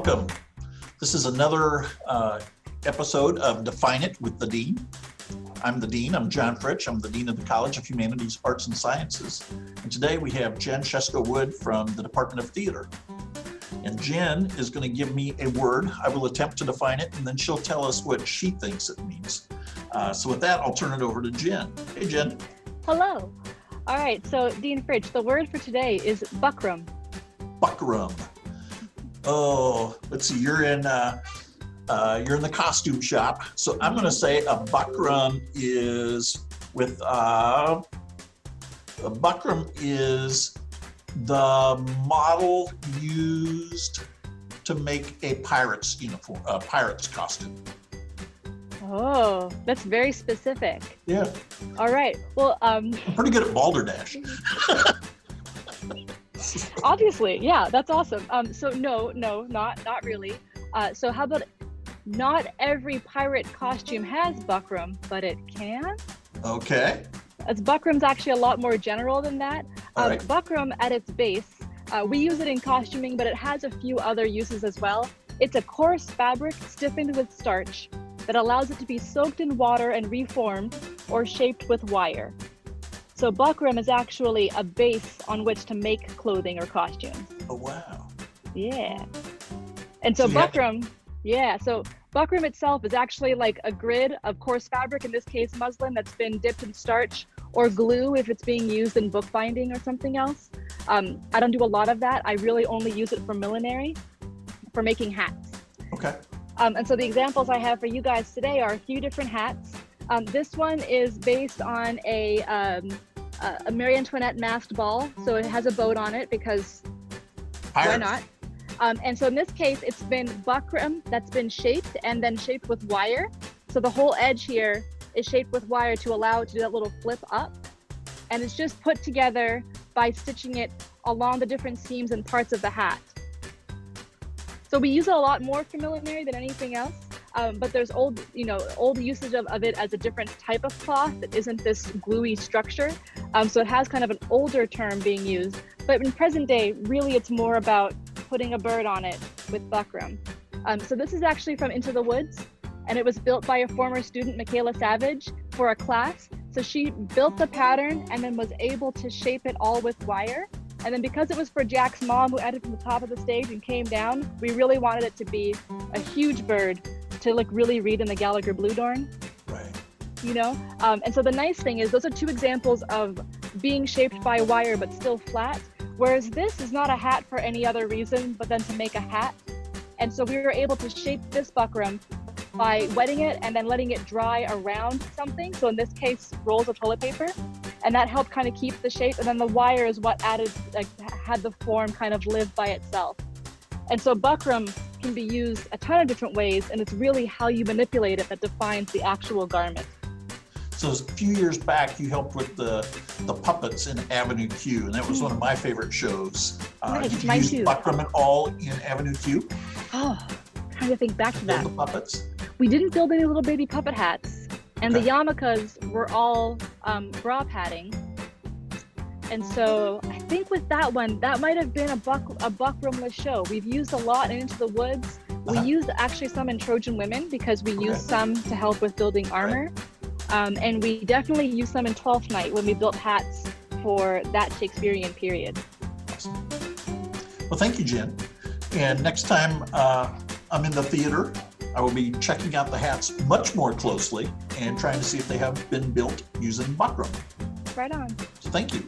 Welcome. This is another episode of Define It with the Dean. I'm the Dean. I'm Dean Fritch. I'm the Dean of the College of Humanities, Arts, and Sciences. And today we have Jenn Sheshko from the Department of Theater. And Jenn is going to give me a word. I will attempt to define it, and then she'll tell us what she thinks it means. So with that, I'll turn it over to Jenn. Hey, Jenn. Hello. All right, so Dean Fritch, the word for today is buckram. Buckram. Oh, let's see. You're in the costume shop, so I'm going to say a buckram is the model used to make a pirate's uniform, a pirate's costume. Oh, that's very specific. Yeah. All right. Well, I'm pretty good at balderdash. Obviously, yeah, that's awesome. So no, not really. So how about not every pirate costume has buckram, but it can? Okay. As buckram's actually a lot more general than that. Right. Buckram at its base, we use it in costuming, but it has a few other uses as well. It's a coarse fabric stiffened with starch that allows it to be soaked in water and reformed or shaped with wire. So buckram is actually a base on which to make clothing or costumes. Oh, wow. Yeah. And so buckram itself is actually like a grid of coarse fabric, in this case muslin, that's been dipped in starch or glue if it's being used in bookbinding or something else. I don't do a lot of that. I really only use it for millinery, for making hats. Okay. And so the examples I have for you guys today are a few different hats. This one is based on a Marie Antoinette masked ball, so it has a boat on it because why not? And so in this case, it's been buckram that's been shaped and then shaped with wire. So the whole edge here is shaped with wire to allow it to do that little flip up. And it's just put together by stitching it along the different seams and parts of the hat. So we use it a lot more for millinery than anything else. But there's old usage of it as a different type of cloth that isn't this gluey structure. So it has kind of an older term being used. But in present day, really it's more about putting a bird on it with buckram. So this is actually from Into the Woods, and it was built by a former student, Michaela Savage, for a class. So she built the pattern and then was able to shape it all with wire. And then because it was for Jack's mom, who edited from the top of the stage and came down, we really wanted it to be a huge bird to like really read in the Gallagher Bluedorn. Right. You know? And so the nice thing is those are two examples of being shaped by wire but still flat, whereas this is not a hat for any other reason but then to make a hat. And so we were able to shape this buckram by wetting it and then letting it dry around something. So in this case, rolls of toilet paper. And that helped kind of keep the shape. And then the wire is what added, like, had the form kind of live by itself. And so buckram can be used a ton of different ways, and it's really how you manipulate it that defines the actual garment. So a few years back, you helped with the puppets in Avenue Q, and that was one of my favorite shows. Did you use buckram at all in Avenue Q? Oh, trying to think back to that. The puppets? We didn't build any little baby puppet hats, and the yarmulkes were all bra padding. And so I think with that one, that might have been a buckramless show. We've used a lot in Into the Woods. We used actually some in Trojan Women because we used some to help with building armor. And we definitely used some in Twelfth Night when we built hats for that Shakespearean period. Awesome. Well, thank you, Jenn. And next time I'm in the theater, I will be checking out the hats much more closely and trying to see if they have been built using buckram. Right on. So thank you.